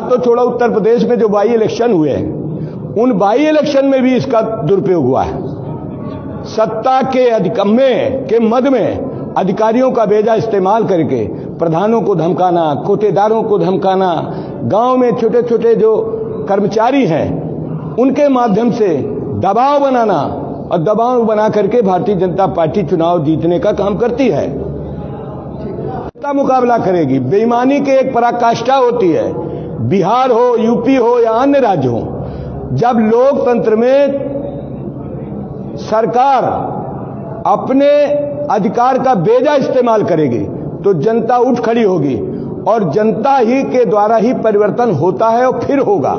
तो छोड़ो, उत्तर प्रदेश में जो बाई इलेक्शन हुए उन बाई इलेक्शन में भी इसका दुरुपयोग हुआ है। सत्ता के मद में अधिकारियों का बेजा इस्तेमाल करके प्रधानों को धमकाना, कोटेदारों को धमकाना, गांव में छोटे छोटे जो कर्मचारी हैं उनके माध्यम से दबाव बनाना और दबाव बना करके भारतीय जनता पार्टी चुनाव जीतने का काम करती है। जनता मुकाबला करेगी। बेईमानी के एक पराकाष्ठा होती है, बिहार हो, यूपी हो या अन्य राज्य हो, जब लोकतंत्र में सरकार अपने अधिकार का बेजा इस्तेमाल करेगी तो जनता उठ खड़ी होगी और जनता ही के द्वारा ही परिवर्तन होता है और फिर होगा।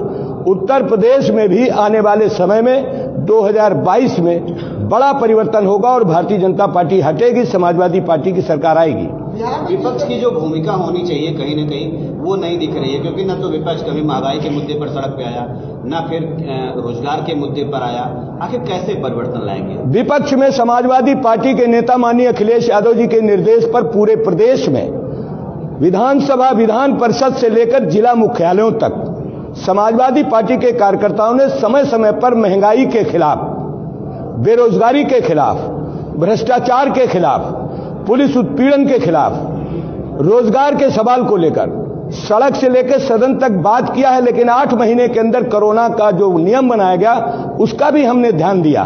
उत्तर प्रदेश में भी आने वाले समय में 2022 में बड़ा परिवर्तन होगा और भारतीय जनता पार्टी हटेगी, समाजवादी पार्टी की सरकार आएगी। विपक्ष की जो भूमिका होनी चाहिए कहीं न कहीं वो नहीं दिख रही है, क्योंकि न तो विपक्ष कभी महंगाई के मुद्दे पर सड़क पे आया, न फिर रोजगार के मुद्दे पर आया। आखिर कैसे परिवर्तन लाएंगे? विपक्ष में समाजवादी पार्टी के नेता माननीय अखिलेश यादव जी के निर्देश पर पूरे प्रदेश में विधानसभा, विधान परिषद से लेकर जिला मुख्यालयों तक समाजवादी पार्टी के कार्यकर्ताओं ने समय समय पर महंगाई के खिलाफ, बेरोजगारी के खिलाफ, भ्रष्टाचार के खिलाफ, पुलिस उत्पीड़न के खिलाफ, रोजगार के सवाल को लेकर सड़क से लेकर सदन तक बात किया है। लेकिन 8 महीने के अंदर कोरोना का जो नियम बनाया गया उसका भी हमने ध्यान दिया,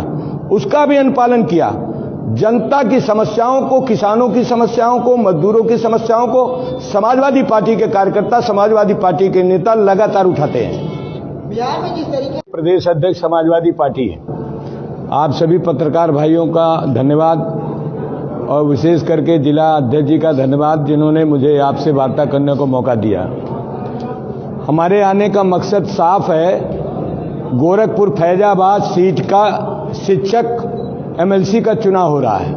उसका भी अनुपालन किया। जनता की समस्याओं को, किसानों की समस्याओं को, मजदूरों की समस्याओं को समाजवादी पार्टी के कार्यकर्ता, समाजवादी पार्टी के नेता लगातार उठाते हैं। बिहार में जिस तरीके प्रदेश अध्यक्ष समाजवादी पार्टी है। आप सभी पत्रकार भाइयों का धन्यवाद और विशेष करके जिला अध्यक्ष जी का धन्यवाद जिन्होंने मुझे आपसे वार्ता करने को मौका दिया। हमारे आने का मकसद साफ है। गोरखपुर फैजाबाद सीट का शिक्षक एमएलसी का चुनाव हो रहा है।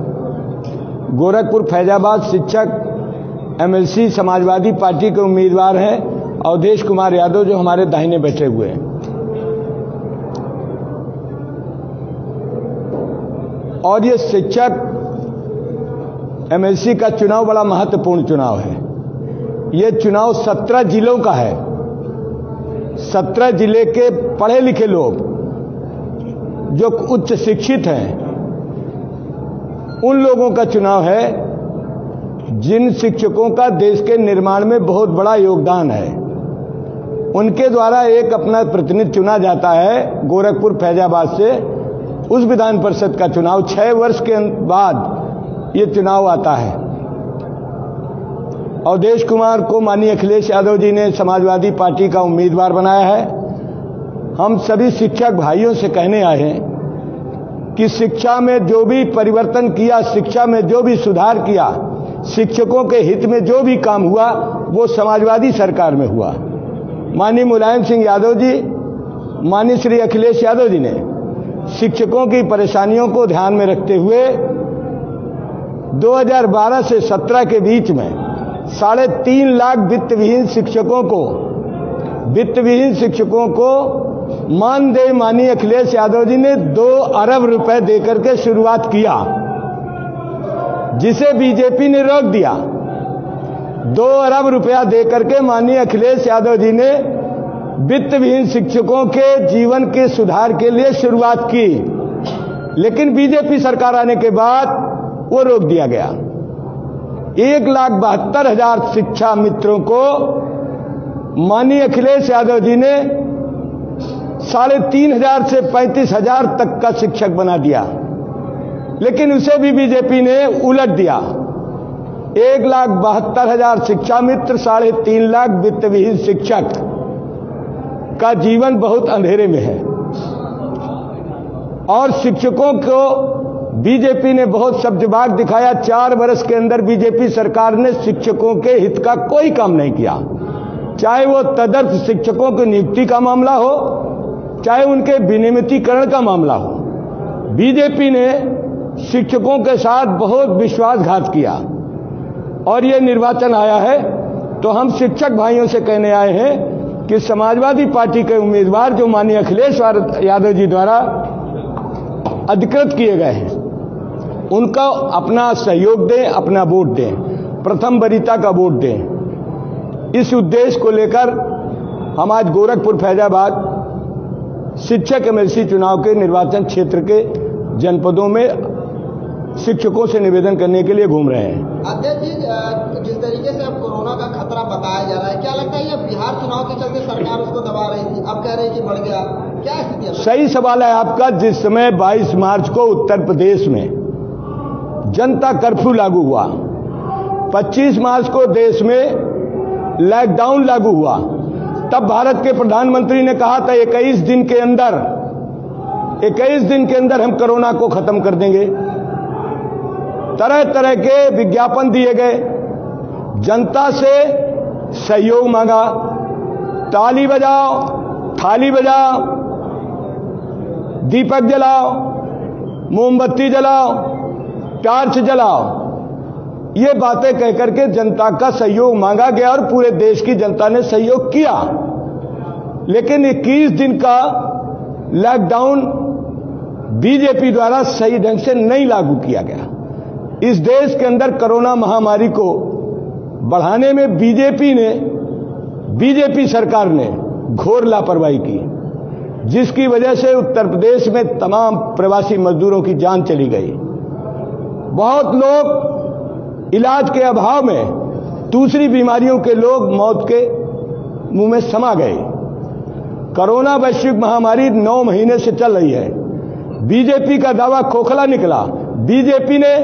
गोरखपुर फैजाबाद शिक्षक एमएलसी समाजवादी पार्टी के उम्मीदवार हैं अवधेश कुमार यादव, जो हमारे दाहिने बैठे हुए हैं। और ये शिक्षक एमएलसी का चुनाव बड़ा महत्वपूर्ण चुनाव है। ये चुनाव 17 जिलों का है। 17 जिले के पढ़े लिखे लोग जो उच्च शिक्षित हैं उन लोगों का चुनाव है जिन शिक्षकों का देश के निर्माण में बहुत बड़ा योगदान है। उनके द्वारा एक अपना प्रतिनिधि चुना जाता है गोरखपुर फैजाबाद से। उस विधान परिषद का चुनाव 6 वर्ष के बाद ये चुनाव आता है। अवधेश कुमार को माननीय अखिलेश यादव जी ने समाजवादी पार्टी का उम्मीदवार बनाया है। हम सभी शिक्षक भाइयों से कहने आए हैं कि शिक्षा में जो भी परिवर्तन किया, शिक्षा में जो भी सुधार किया, शिक्षकों के हित में जो भी काम हुआ वो समाजवादी सरकार में हुआ। माननीय मुलायम सिंह यादव जी, माननीय श्री अखिलेश यादव जी ने शिक्षकों की परेशानियों को ध्यान में रखते हुए 2012 से 17 के बीच में 3.5 लाख वित्तविहीन शिक्षकों को मानदेय माननीय अखिलेश यादव जी ने 2 अरब रुपए देकर के शुरुआत किया, जिसे बीजेपी ने रोक दिया। 2 अरब रुपया देकर के माननीय अखिलेश यादव जी ने वित्तविहीन शिक्षकों के जीवन के सुधार के लिए शुरुआत की, लेकिन बीजेपी सरकार आने के बाद वो रोक दिया गया। 1,72,000 शिक्षा मित्रों को माननीय अखिलेश यादव जी ने 3,500 से 35,000 तक का शिक्षक बना दिया, लेकिन उसे भी बीजेपी ने उलट दिया। 1,72,000 शिक्षा मित्र, 3.5 लाख वित्तविहीन शिक्षक का जीवन बहुत अंधेरे में है। और शिक्षकों को बीजेपी ने बहुत सब्जबाग दिखाया। 4 वर्ष के अंदर बीजेपी सरकार ने शिक्षकों के हित का कोई काम नहीं किया, चाहे वो तदर्थ शिक्षकों की नियुक्ति का मामला हो, चाहे उनके विनियमितीकरण का मामला हो। बीजेपी ने शिक्षकों के साथ बहुत विश्वासघात किया और ये निर्वाचन आया है तो हम शिक्षक भाइयों से कहने आए हैं कि समाजवादी पार्टी के उम्मीदवार जो माननीय अखिलेश यादव जी द्वारा अधिकृत किए गए हैं उनका अपना सहयोग दें, अपना वोट दें, प्रथम वरीयता का वोट दें। इस उद्देश्य को लेकर हम आज गोरखपुर फैजाबाद शिक्षक एमएलसी चुनाव के निर्वाचन क्षेत्र के जनपदों में शिक्षकों से निवेदन करने के लिए घूम रहे हैं। अध्यक्ष जी, जिस तरीके से अब कोरोना का खतरा बताया जा रहा है, क्या लगता है ये बिहार चुनाव के चलते सरकार उसको दबा रही थी, अब कह रही है कि बढ़ गया, क्या स्थिति है? सही सवाल है आपका। जिस समय 22 मार्च को उत्तर प्रदेश में जनता कर्फ्यू लागू हुआ, 25 मार्च को देश में लॉकडाउन लागू हुआ, तब भारत के प्रधानमंत्री ने कहा था 21 दिन के अंदर हम कोरोना को खत्म कर देंगे। तरह तरह के विज्ञापन दिए गए, जनता से सहयोग मांगा, ताली बजाओ, थाली बजाओ, दीपक जलाओ, मोमबत्ती जलाओ, टार्च जलाओ, ये बातें कहकर के जनता का सहयोग मांगा गया और पूरे देश की जनता ने सहयोग किया। लेकिन 21 दिन का लॉकडाउन बीजेपी द्वारा सही ढंग से नहीं लागू किया गया। इस देश के अंदर कोरोना महामारी को बढ़ाने में बीजेपी सरकार ने घोर लापरवाही की, जिसकी वजह से उत्तर प्रदेश में तमाम प्रवासी मजदूरों की जान चली गई। बहुत लोग इलाज के अभाव में दूसरी बीमारियों के लोग मौत के मुंह में समा गए। कोरोना वैश्विक महामारी 9 महीने से चल रही है। बीजेपी का दावा खोखला निकला। बीजेपी ने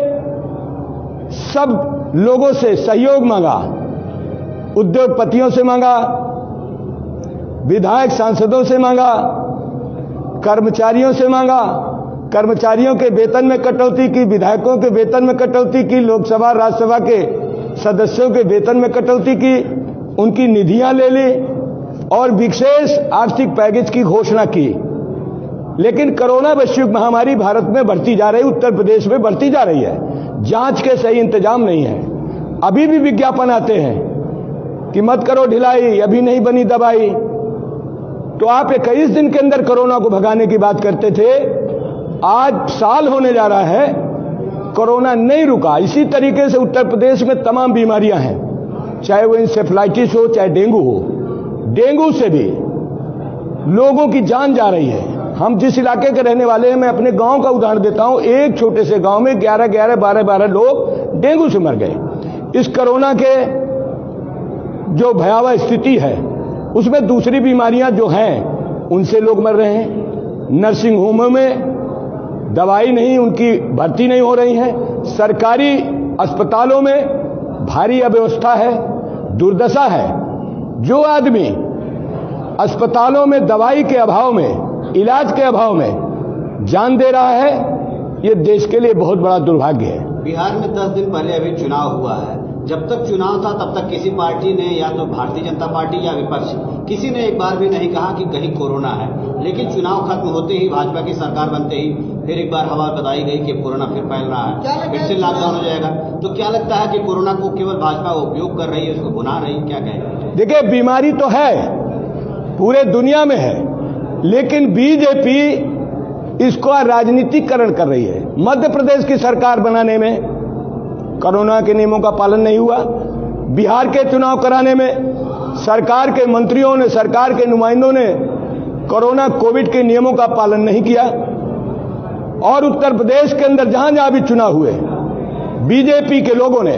सब लोगों से सहयोग मांगा, उद्योगपतियों से मांगा, विधायक सांसदों से मांगा, कर्मचारियों से मांगा, कर्मचारियों के वेतन में कटौती की, विधायकों के वेतन में कटौती की, लोकसभा राज्यसभा के सदस्यों के वेतन में कटौती की, उनकी निधियां ले ली और विशेष आर्थिक पैकेज की घोषणा की। लेकिन कोरोना वैश्विक महामारी भारत में बढ़ती जा रही, उत्तर प्रदेश में बढ़ती जा रही है। जांच के सही इंतजाम नहीं है। अभी भी विज्ञापन आते हैं कि मत करो ढिलाई, अभी नहीं बनी दवाई। तो आप 21 दिन के अंदर कोरोना को भगाने की बात करते थे, आज साल होने जा रहा है, कोरोना नहीं रुका। इसी तरीके से उत्तर प्रदेश में तमाम बीमारियां हैं, चाहे वो इंसेफ्लाइटिस हो, चाहे डेंगू हो। डेंगू से भी लोगों की जान जा रही है। हम जिस इलाके के रहने वाले हैं, मैं अपने गांव का उदाहरण देता हूं। एक छोटे से गांव में 11-11, 12-12 लोग डेंगू से मर गए। इस कोरोना के जो भयावह स्थिति है, उसमें दूसरी बीमारियां जो हैं उनसे लोग मर रहे हैं। नर्सिंग होमों में दवाई नहीं, उनकी भर्ती नहीं हो रही है। सरकारी अस्पतालों में भारी अव्यवस्था है, दुर्दशा है। जो आदमी अस्पतालों में दवाई के अभाव में, इलाज के अभाव में जान दे रहा है, ये देश के लिए बहुत बड़ा दुर्भाग्य है। बिहार में 10 दिन पहले अभी चुनाव हुआ है। जब तक चुनाव था तब तक किसी पार्टी ने, या तो भारतीय जनता पार्टी या विपक्ष, किसी ने एक बार भी नहीं कहा कि कहीं कोरोना है। लेकिन चुनाव खत्म होते ही, भाजपा की सरकार बनते ही फिर एक बार हवा बताई गई कि कोरोना फिर फैल रहा है, फिर से लॉकडाउन हो जाएगा। तो क्या लगता है कि कोरोना को केवल भाजपा उपयोग कर रही है, उसको भुना रही है, क्या कहें? देखिए, बीमारी तो है, पूरे दुनिया में है, लेकिन बीजेपी इसको राजनीतिकरण कर रही है। मध्य प्रदेश की सरकार बनाने में कोरोना के नियमों का पालन नहीं हुआ। बिहार के चुनाव कराने में सरकार के मंत्रियों ने, सरकार के नुमाइंदों ने कोरोना कोविड के नियमों का पालन नहीं किया। और उत्तर प्रदेश के अंदर जहां जहां भी चुनाव हुए, बीजेपी के लोगों ने,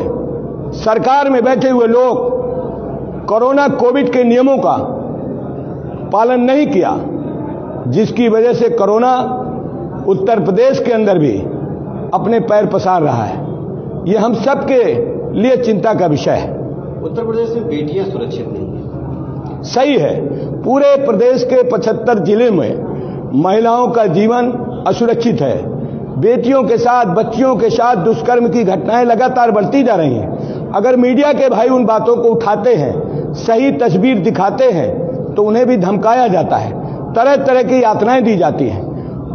सरकार में बैठे हुए लोग कोरोना कोविड के नियमों का पालन नहीं किया, जिसकी वजह से कोरोना उत्तर प्रदेश के अंदर भी अपने पैर पसार रहा है। यह हम सब के लिए चिंता का विषय है। उत्तर प्रदेश में बेटियां सुरक्षित नहीं है। सही है, पूरे प्रदेश के 75 जिले में महिलाओं का जीवन असुरक्षित है। बेटियों के साथ, बच्चियों के साथ दुष्कर्म की घटनाएं लगातार बढ़ती जा रही हैं। अगर मीडिया के भाई उन बातों को उठाते हैं, सही तस्वीर दिखाते हैं, तो उन्हें भी धमकाया जाता है, तरह तरह की यातनाएं दी जाती हैं।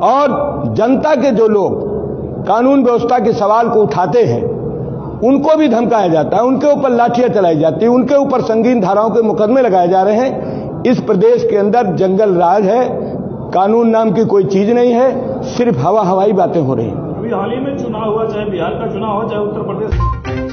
और जनता के जो लोग कानून व्यवस्था के सवाल को उठाते हैं, उनको भी धमकाया जाता है, उनके ऊपर लाठियां चलाई जाती है, उनके ऊपर संगीन धाराओं के मुकदमे लगाए जा रहे हैं। इस प्रदेश के अंदर जंगल राज है, कानून नाम की कोई चीज नहीं है, सिर्फ हवाई बातें हो रही हैं। अभी हाल ही में चुनाव हुआ, चाहे बिहार का चुनाव हो, चाहे उत्तर प्रदेश